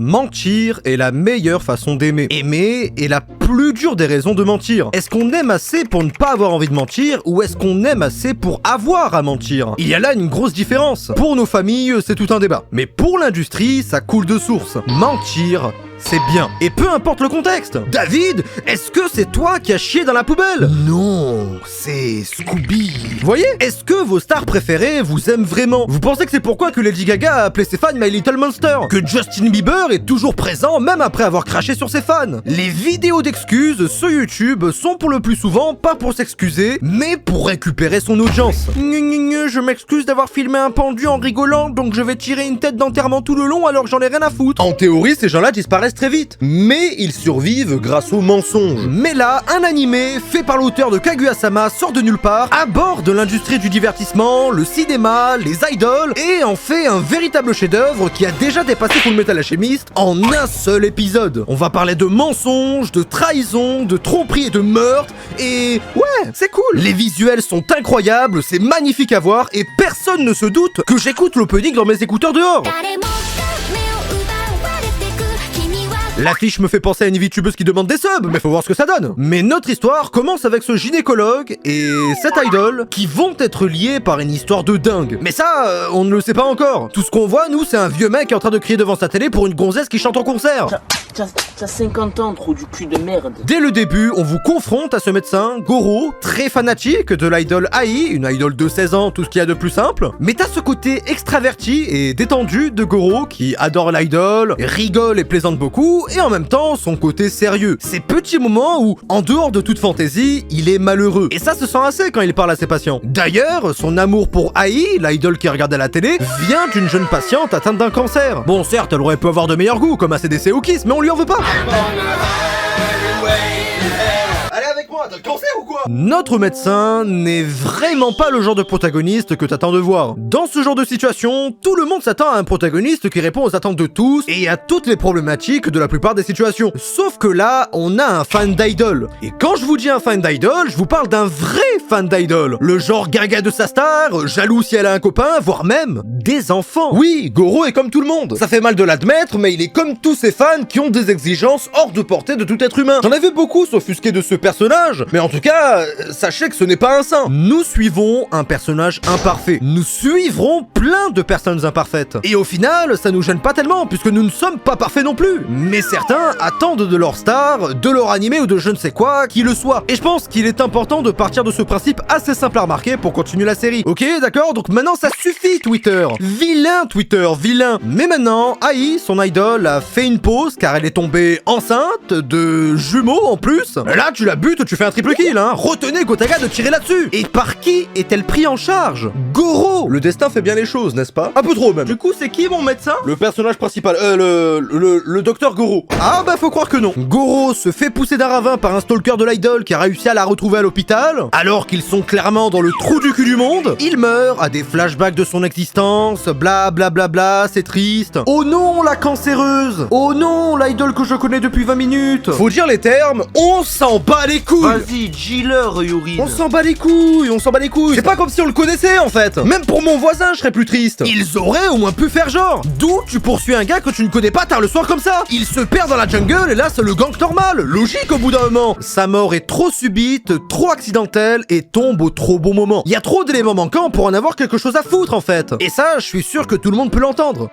Mentir est la meilleure façon d'aimer. Aimer est la plus dure des raisons de mentir. Est-ce qu'on aime assez pour ne pas avoir envie de mentir ou est-ce qu'on aime assez pour avoir à mentir? Il y a là une grosse différence. Pour nos familles, c'est tout un débat. Mais pour l'industrie, ça coule de source. Mentir, c'est bien. Et peu importe le contexte. David, est-ce que c'est toi qui as chié dans la poubelle? Non, c'est Scooby. Vous voyez? Est-ce que vos stars préférées vous aiment vraiment? Vous pensez que c'est pourquoi que Lady Gaga a appelé ses fans My Little Monster? Que Justin Bieber est toujours présent même après avoir craché sur ses fans? Les vidéos d'excuses sur YouTube sont pour le plus souvent pas pour s'excuser, mais pour récupérer son audience. Je m'excuse d'avoir filmé un pendu en rigolant, donc je vais tirer une tête d'enterrement tout le long alors que j'en ai rien à foutre. En théorie, ces gens-là disparaissent très vite, mais ils survivent grâce au mensonge. Mais là, un animé fait par l'auteur de Kaguya-sama sort de nulle part, aborde l'industrie du divertissement, le cinéma, les idoles, et en fait un véritable chef-d'œuvre qui a déjà dépassé Fullmetal Alchemist en un seul épisode. On va parler de mensonges, de trahison, de tromperie et de meurtre, et ouais, c'est cool. Les visuels sont incroyables, c'est magnifique à voir, et personne ne se doute que j'écoute l'opening dans mes écouteurs dehors. L'affiche me fait penser à une VTubeuse qui demande des subs, mais faut voir ce que ça donne. Mais notre histoire commence avec ce gynécologue et cette idole qui vont être liés par une histoire de dingue. Mais ça, on ne le sait pas encore. Tout ce qu'on voit, nous, c'est un vieux mec qui est en train de crier devant sa télé pour une gonzesse qui chante en concert. T'as 50 ans, trou du cul de merde. Dès le début, on vous confronte à ce médecin, Goro, très fanatique de l'idole Ai, une idole de 16 ans, tout ce qu'il y a de plus simple. Mais t'as ce côté extraverti et détendu de Goro qui adore l'idole, rigole et plaisante beaucoup, et en même temps son côté sérieux. Ces petits moments où, en dehors de toute fantaisie, il est malheureux. Et ça se sent assez quand il parle à ses patients. D'ailleurs, son amour pour Ai, l'idole qui regarde à la télé, vient d'une jeune patiente atteinte d'un cancer. Bon, certes, elle aurait pu avoir de meilleurs goûts, comme ACDC ou Kiss, mais on lui en veut pas. Allez avec moi, t'as le cancer ou quoi? Notre médecin n'est vraiment pas le genre de protagoniste que t'attends de voir. Dans ce genre de situation, tout le monde s'attend à un protagoniste qui répond aux attentes de tous et à toutes les problématiques de la plupart des situations. Sauf que là, on a un fan d'idol. Et quand je vous dis un fan d'idol, je vous parle d'un vrai fan d'idol. Le genre gaga de sa star, jaloux si elle a un copain, voire même des enfants. Oui, Goro est comme tout le monde. Ça fait mal de l'admettre, mais il est comme tous ses fans qui ont des exigences hors de portée de tout être humain. J'en ai vu beaucoup s'offusquer de ce personnage, mais en tout cas, sachez que ce n'est pas un saint. Nous suivons un personnage imparfait. Nous suivrons plein de personnes imparfaites. Et au final, ça nous gêne pas tellement, puisque nous ne sommes pas parfaits non plus. Mais certains attendent de leur star, de leur animé ou de je ne sais quoi, qui le soit. Et je pense qu'il est important de partir de ce principe assez simple à remarquer pour continuer la série. Ok, d'accord, donc maintenant ça suffit Twitter. Vilain Twitter, vilain. Mais maintenant, Ai, son idole, a fait une pause car elle est tombée enceinte de jumeaux en plus. Là, tu la butes, tu fais un triple kill, hein. Retenez Gotaga de tirer là-dessus. Et par qui est-elle pris en charge? Goro. Le destin fait bien les choses, n'est-ce pas? Un peu trop même. Du coup, c'est qui mon médecin? Le personnage principal, le docteur Goro. Ah bah faut croire que non. Goro se fait pousser d'un ravin par un stalker de l'idole qui a réussi à la retrouver à l'hôpital, alors qu'ils sont clairement dans le trou du cul du monde. Il meurt, a des flashbacks de son existence, bla bla bla bla, c'est triste. Oh non, la cancéreuse. Oh non, l'idole que je connais depuis 20 minutes. Faut dire les termes, on s'en bat les couilles. Vas-y, dis-leur, Yuri. On s'en bat les couilles, on s'en bat les couilles. C'est pas comme si on le connaissait en fait. Même pour mon voisin, je serais plus triste. Ils auraient au moins pu faire genre. D'où tu poursuis un gars que tu ne connais pas tard le soir comme ça. Il se perd dans la jungle et là c'est le gang normal. Logique au bout d'un moment. Sa mort est trop subite, trop accidentelle et tombe au trop bon moment. Il y a trop d'éléments manquants pour en avoir quelque chose à foutre en fait. Et ça, je suis sûr que tout le monde peut l'entendre.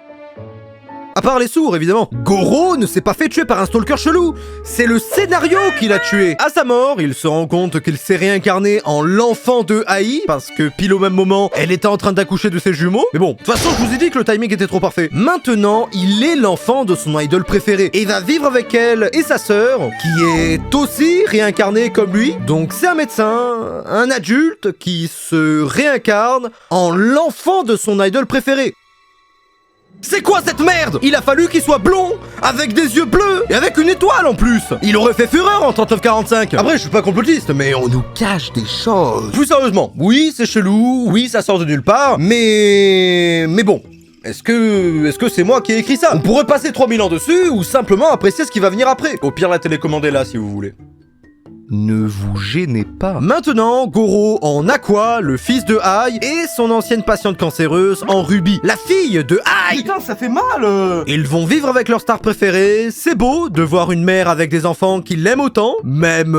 À part les sourds, évidemment. Goro ne s'est pas fait tuer par un stalker chelou. C'est le scénario qui l'a tué. À sa mort, il se rend compte qu'il s'est réincarné en l'enfant de Ai, parce que pile au même moment, elle était en train d'accoucher de ses jumeaux. Mais bon, de toute façon, je vous ai dit que le timing était trop parfait. Maintenant, il est l'enfant de son idole préférée. Et va vivre avec elle et sa sœur, qui est aussi réincarnée comme lui. Donc c'est un médecin, un adulte, qui se réincarne en l'enfant de son idole préférée. C'est quoi cette merde? Il a fallu qu'il soit blond, avec des yeux bleus, et avec une étoile en plus. Il aurait fait fureur en 39-45. Après, je suis pas complotiste, mais on nous cache des choses. Plus sérieusement, oui, c'est chelou, oui, ça sort de nulle part, mais bon. Est-ce que c'est moi qui ai écrit ça? On pourrait passer 3000 ans dessus, ou simplement apprécier ce qui va venir après. Au pire, la télécommande est là, si vous voulez. ne vous gênez pas. Maintenant, Goro en Aqua, le fils de Ai, et son ancienne patiente cancéreuse en Ruby, la fille de Ai. Putain, ça fait mal. Ils vont vivre avec leur star préférée, c'est beau de voir une mère avec des enfants qui l'aiment autant, même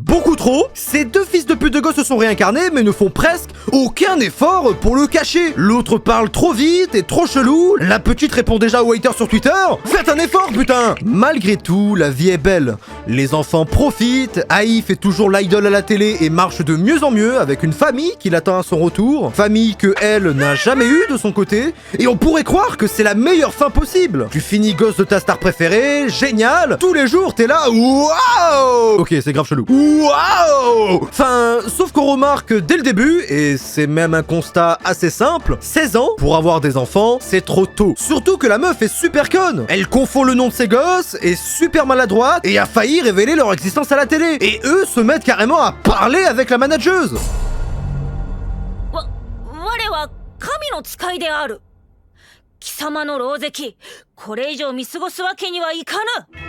beaucoup trop. Ces deux fils de pute de gosses se sont réincarnés mais ne font presque aucun effort pour le cacher. L'autre parle trop vite et trop chelou, la petite répond déjà aux haters sur Twitter. Faites un effort putain. Malgré tout, la vie est belle. Les enfants profitent, Ai fait toujours l'idole à la télé et marche de mieux en mieux avec une famille qui l'attend à son retour. Famille que elle n'a jamais eue de son côté. Et on pourrait croire que c'est la meilleure fin possible. Tu finis gosse de ta star préférée, génial. Tous les jours t'es là, waouh. Ok, c'est grave chelou. Waouh. Enfin, sauf qu'on remarque dès le début, et c'est même un constat assez simple, 16 ans pour avoir des enfants, c'est trop tôt. Surtout que la meuf est super conne. Elle confond le nom de ses gosses, est super maladroite et a failli révéler leur existence à la télé. Et eux se mettent carrément à parler avec la manageuse. 我は神の使いである。貴様の狼藉、これ以上見過ごすわけにはいかぬ。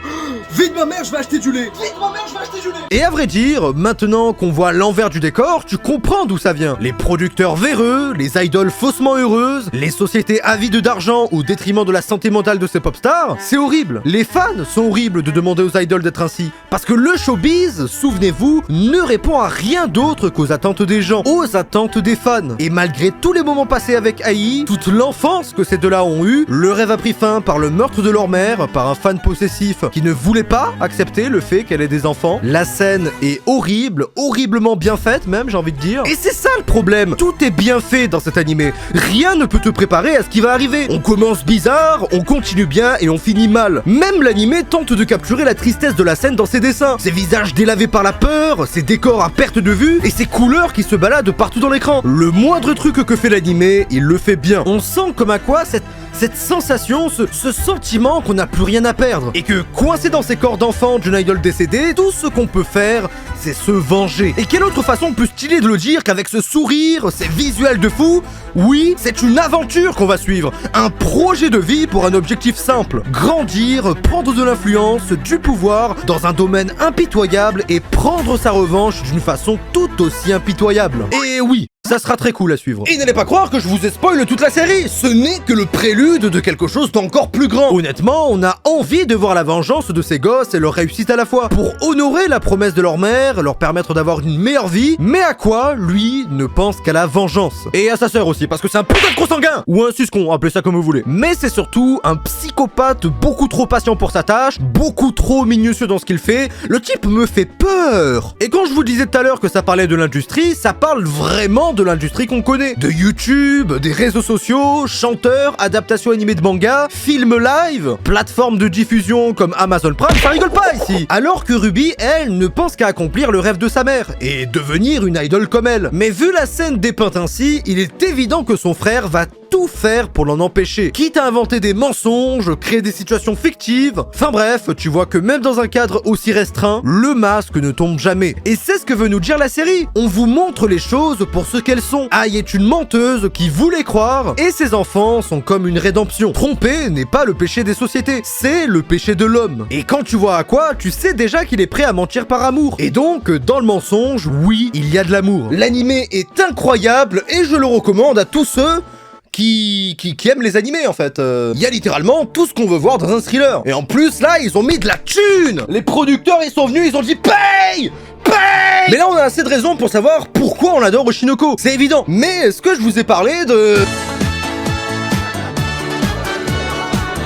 Vite ma mère, je vais acheter du lait. Vite ma mère, je vais acheter du lait. Et à vrai dire, maintenant qu'on voit l'envers du décor, tu comprends d'où ça vient. Les producteurs véreux, les idoles faussement heureuses, les sociétés avides d'argent au détriment de la santé mentale de ces pop stars, c'est horrible. Les fans sont horribles de demander aux idoles d'être ainsi. Parce que le showbiz, souvenez-vous, ne répond à rien d'autre qu'aux attentes des gens, aux attentes des fans. Et malgré tous les moments passés avec Ai, toute l'enfance que ces deux-là ont eu, le rêve a pris fin par le meurtre de leur mère, par un fan possessif qui ne voulait pas accepter le fait qu'elle ait des enfants. La scène est horrible, horriblement bien faite même, j'ai envie de dire. Et c'est ça le problème, tout est bien fait dans cet animé. Rien ne peut te préparer à ce qui va arriver. On commence bizarre, on continue bien et on finit mal. Même l'animé tente de capturer la tristesse de la scène dans ses dessins. Ses visages délavés par la peur, ses décors à perte de vue et ses couleurs qui se baladent partout dans l'écran. Le moindre truc que fait l'animé, il le fait bien. On sent comme à quoi cette sensation, ce sentiment qu'on n'a plus rien à perdre. Et que coincé dans ces corps d'enfants d'une idole décédée, tout ce qu'on peut faire, c'est se venger. Et quelle autre façon plus stylée de le dire qu'avec ce sourire, ces visuels de fou? Oui, c'est une aventure qu'on va suivre. Un projet de vie pour un objectif simple. Grandir, prendre de l'influence, du pouvoir, dans un domaine impitoyable et prendre sa revanche d'une façon tout aussi impitoyable. Et oui, ça sera très cool à suivre. Et n'allez pas croire que je vous ai spoilé toute la série, ce n'est que le prélude de quelque chose d'encore plus grand. Honnêtement, on a envie de voir la vengeance de ces gosses et leur réussite à la fois, pour honorer la promesse de leur mère, leur permettre d'avoir une meilleure vie, mais à quoi, lui, ne pense qu'à la vengeance. Et à sa sœur aussi, parce que c'est un putain de gros sanguin, ou un suscon, appelez ça comme vous voulez. Mais c'est surtout un psychopathe beaucoup trop patient pour sa tâche, beaucoup trop minutieux dans ce qu'il fait, le type me fait peur. Et quand je vous disais tout à l'heure que ça parlait de l'industrie, ça parle vraiment de l'industrie qu'on connaît. De YouTube, des réseaux sociaux, chanteurs, adaptations animées de manga, films live, plateformes de diffusion comme Amazon Prime, ça rigole pas ici. Alors que Ruby, elle, ne pense qu'à accomplir le rêve de sa mère, et devenir une idole comme elle. Mais vu la scène dépeinte ainsi, il est évident que son frère va tout faire pour l'en empêcher. Quitte à inventer des mensonges, créer des situations fictives. Enfin bref, tu vois que même dans un cadre aussi restreint, le masque ne tombe jamais. Et c'est ce que veut nous dire la série. On vous montre les choses pour ce qu'elles sont. Ai est une menteuse qui voulait croire, et ses enfants sont comme une rédemption. Tromper n'est pas le péché des sociétés, c'est le péché de l'homme. Et quand tu vois à quoi, tu sais déjà qu'il est prêt à mentir par amour. Et donc, dans le mensonge, oui, il y a de l'amour. L'animé est incroyable, et je le recommande à tous ceux qui aiment les animés en fait. Il y a littéralement tout ce qu'on veut voir dans un thriller. Et en plus là, ils ont mis de la thune. Les producteurs, ils sont venus, ils ont dit paye. Mais là on a assez de raisons pour savoir pourquoi on adore Oshinoko. C'est évident. Mais est-ce que je vous ai parlé de...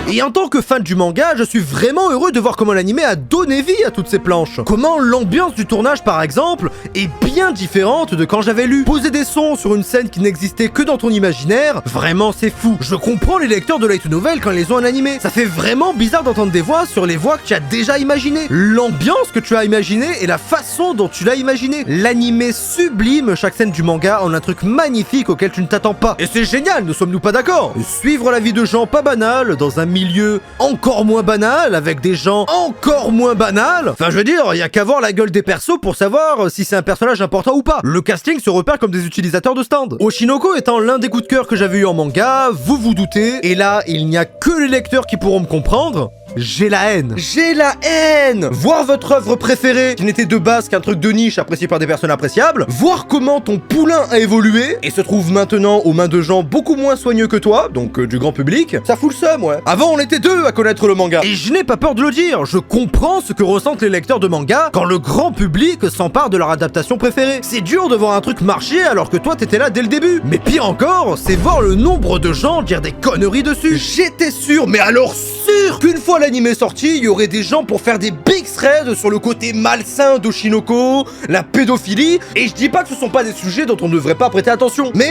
Et en tant que fan du manga, je suis vraiment heureux de voir comment l'anime a donné vie à toutes ces planches. Comment l'ambiance du tournage par exemple est bien différente de quand j'avais lu. Poser des sons sur une scène qui n'existait que dans ton imaginaire, vraiment c'est fou. Je comprends les lecteurs de light novel quand ils les ont en animé. Ça fait vraiment bizarre d'entendre des voix sur les voix que tu as déjà imaginées. L'ambiance que tu as imaginée et la façon dont tu l'as imaginée. L'animé sublime chaque scène du manga en un truc magnifique auquel tu ne t'attends pas. Et c'est génial, ne sommes-nous pas d'accord? Suivre la vie de gens pas banals dans un milieu encore moins banal, avec des gens encore moins banals. Enfin, je veux dire, y a qu'à voir la gueule des persos pour savoir si c'est un personnage important ou pas. Le casting se repère comme des utilisateurs de stand. Oshinoko étant l'un des coups de cœur que j'avais eu en manga, vous vous doutez, et là, il n'y a que les lecteurs qui pourront me comprendre. J'ai la haine. J'ai la haine. Voir votre œuvre préférée, qui n'était de base qu'un truc de niche apprécié par des personnes appréciables, voir comment ton poulain a évolué et se trouve maintenant aux mains de gens beaucoup moins soigneux que toi, donc du grand public, ça fout le seum, ouais. Avant, on était deux à connaître le manga. Et je n'ai pas peur de le dire, je comprends ce que ressentent les lecteurs de manga quand le grand public s'empare de leur adaptation préférée. C'est dur de voir un truc marcher alors que toi t'étais là dès le début. Mais pire encore, c'est voir le nombre de gens dire des conneries dessus. J'étais sûr, mais alors sûr, qu'une fois l'anime sorti, il y aurait des gens pour faire des big threads sur le côté malsain d'Oshinoko, la pédophilie, et je dis pas que ce sont pas des sujets dont on ne devrait pas prêter attention, mais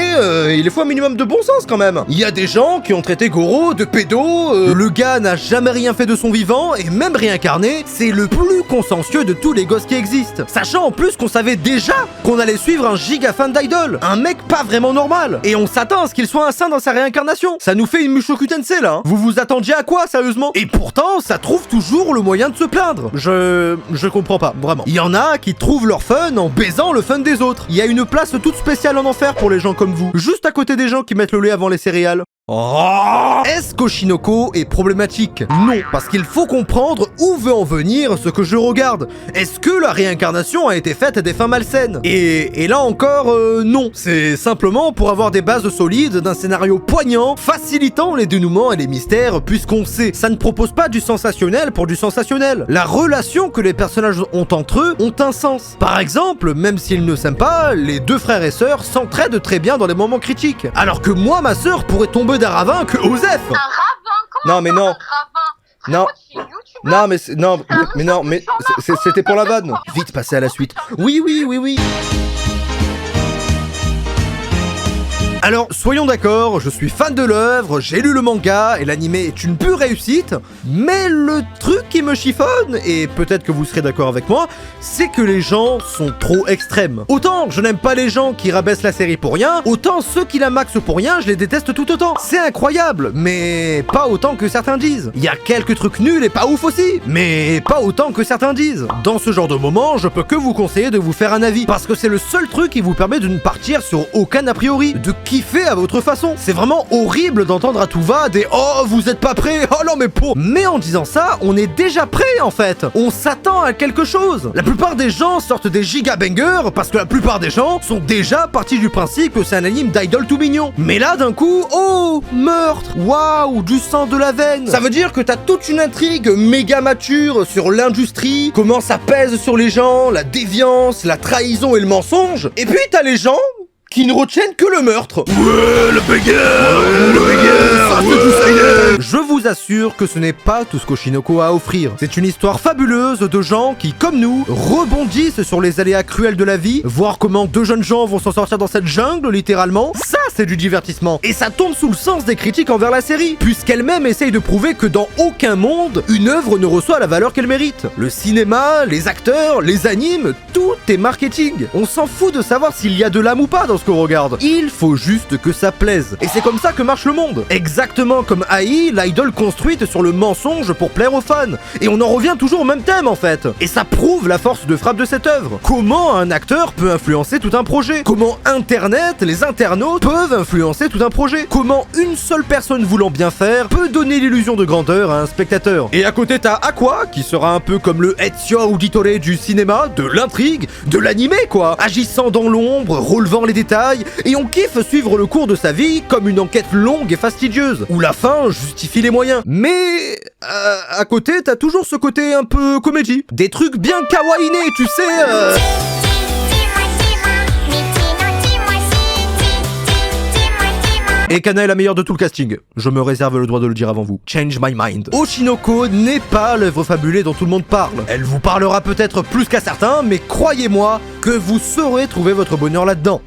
il faut un minimum de bon sens quand même. Il y a des gens qui ont traité Goro de pédo, le gars n'a jamais rien fait de son vivant, et même réincarné, c'est le plus consciencieux de tous les gosses qui existent. Sachant en plus qu'on savait déjà qu'on allait suivre un giga fan d'idol, un mec pas vraiment normal, et on s'attend à ce qu'il soit un saint dans sa réincarnation. Ça nous fait une Mushoku Tensei là, hein. Vous vous attendiez à quoi sérieusement? Et pourtant, ça trouve toujours le moyen de se plaindre. Je comprends pas, vraiment. Il y en a qui trouvent leur fun en baisant le fun des autres. Il y a une place toute spéciale en enfer pour les gens comme vous, juste à côté des gens qui mettent le lait avant les céréales. Oh, est-ce qu'Oshinoko est problématique? Non, parce qu'il faut comprendre où veut en venir ce que je regarde. Est-ce que la réincarnation a été faite à des fins malsaines? Et là encore, non. C'est simplement pour avoir des bases solides d'un scénario poignant, facilitant les dénouements et les mystères, puisqu'on sait, ça ne propose pas du sensationnel pour du sensationnel. La relation que les personnages ont entre eux ont un sens. Par exemple, même s'ils ne s'aiment pas, les deux frères et sœurs s'entraident très bien dans les moments critiques. Alors que moi, ma sœur pourrait tomber d'un ravin que Osef. Un ravin? Comment non mais ça, non. un ravin? Non. Non mais non mais c'était pour la vanne. Vite passer à la suite. Oui. Alors, soyons d'accord, je suis fan de l'œuvre, j'ai lu le manga et l'anime est une pure réussite, mais le truc qui me chiffonne, et peut-être que vous serez d'accord avec moi, c'est que les gens sont trop extrêmes. Autant je n'aime pas les gens qui rabaissent la série pour rien, autant ceux qui la maxent pour rien, je les déteste tout autant. C'est incroyable, mais pas autant que certains disent. Il y a quelques trucs nuls et pas ouf aussi, mais pas autant que certains disent. Dans ce genre de moment, je peux que vous conseiller de vous faire un avis, parce que c'est le seul truc qui vous permet de ne partir sur aucun a priori, de kiffer à votre façon. C'est vraiment horrible d'entendre à tout va des « Oh, vous êtes pas prêts, oh non mais pour !» Mais en disant ça, on est déjà prêt en fait. On s'attend à quelque chose. La plupart des gens sortent des giga bangers parce que la plupart des gens sont déjà partis du principe que c'est un anime d'idol tout mignon. Mais là d'un coup, oh, meurtre, waouh, du sang de la veine. Ça veut dire que t'as toute une intrigue méga mature sur l'industrie, comment ça pèse sur les gens, la déviance, la trahison et le mensonge. Et puis t'as les gens qui ne retiennent que le meurtre. Ouais, le bagarre, Je vous assure que ce n'est pas tout ce qu'Oshinoko a à offrir. C'est une histoire fabuleuse de gens qui, comme nous, rebondissent sur les aléas cruels de la vie, voir comment deux jeunes gens vont s'en sortir dans cette jungle, littéralement. Ça, c'est du divertissement. Et ça tombe sous le sens des critiques envers la série, puisqu'elle-même essaye de prouver que dans aucun monde, une œuvre ne reçoit la valeur qu'elle mérite. Le cinéma, les acteurs, les animes, tout est marketing. On s'en fout de savoir s'il y a de l'âme ou pas dans ce qu'on regarde. Il faut juste que ça plaise. Et c'est comme ça que marche le monde. Exactement comme AI, l'idole construite sur le mensonge pour plaire aux fans. Et on en revient toujours au même thème en fait. Et ça prouve la force de frappe de cette œuvre. Comment un acteur peut influencer tout un projet? Comment Internet, les internautes peuvent influencer tout un projet? Comment une seule personne voulant bien faire peut donner l'illusion de grandeur à un spectateur? Et à côté t'as Aqua, qui sera un peu comme le Ezio Auditore du cinéma, de l'intrigue, de l'animé quoi, agissant dans l'ombre, relevant les détails, et on kiffe suivre le cours de sa vie comme une enquête longue et fastidieuse, où la fin justifie les moyens. Mais à côté, t'as toujours ce côté un peu comédie. Des trucs bien kawaiiné, tu sais... Et Kana est la meilleure de tout le casting. Je me réserve le droit de le dire avant vous. Change my mind. Oshinoko n'est pas l'œuvre fabulée dont tout le monde parle. Elle vous parlera peut-être plus qu'à certains, mais croyez-moi que vous saurez trouver votre bonheur là-dedans.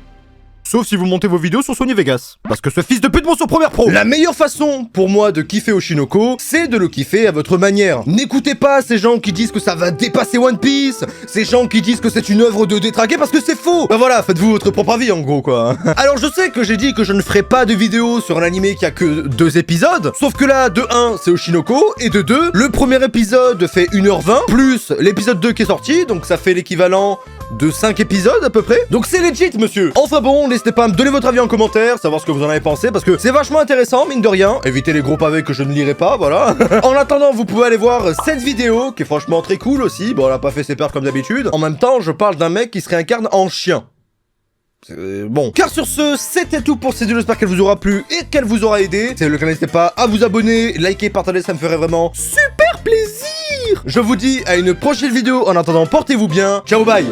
Sauf si vous montez vos vidéos sur Sony Vegas. Parce que ce fils de pute monte sur Premiere Pro. La meilleure façon pour moi de kiffer Oshinoko, c'est de le kiffer à votre manière. N'écoutez pas ces gens qui disent que ça va dépasser One Piece, ces gens qui disent que c'est une œuvre de détraqué parce que c'est faux. Bah voilà, faites-vous votre propre avis en gros quoi. Alors je sais que j'ai dit que je ne ferai pas de vidéo sur un animé qui a que 2 épisodes, sauf que là, de 1, c'est Oshinoko, et de 2, le premier épisode fait 1h20, plus l'épisode 2 qui est sorti, donc ça fait l'équivalent de 5 épisodes à peu près. Donc c'est legit, monsieur. Enfin bon, n'hésitez pas à me donner votre avis en commentaire, savoir ce que vous en avez pensé, parce que c'est vachement intéressant, mine de rien. Évitez les gros pavés que je ne lirai pas, voilà. En attendant, vous pouvez aller voir cette vidéo, qui est franchement très cool aussi. Bon, elle a pas fait ses perfs comme d'habitude. En même temps, je parle d'un mec qui se réincarne en chien. Bon. Car sur ce, c'était tout pour cette vidéo, j'espère qu'elle vous aura plu et qu'elle vous aura aidé. Si c'est le cas, n'hésitez pas à vous abonner, liker, partager, ça me ferait vraiment super plaisir. Je vous dis à une prochaine vidéo, en attendant, portez-vous bien. Ciao, bye.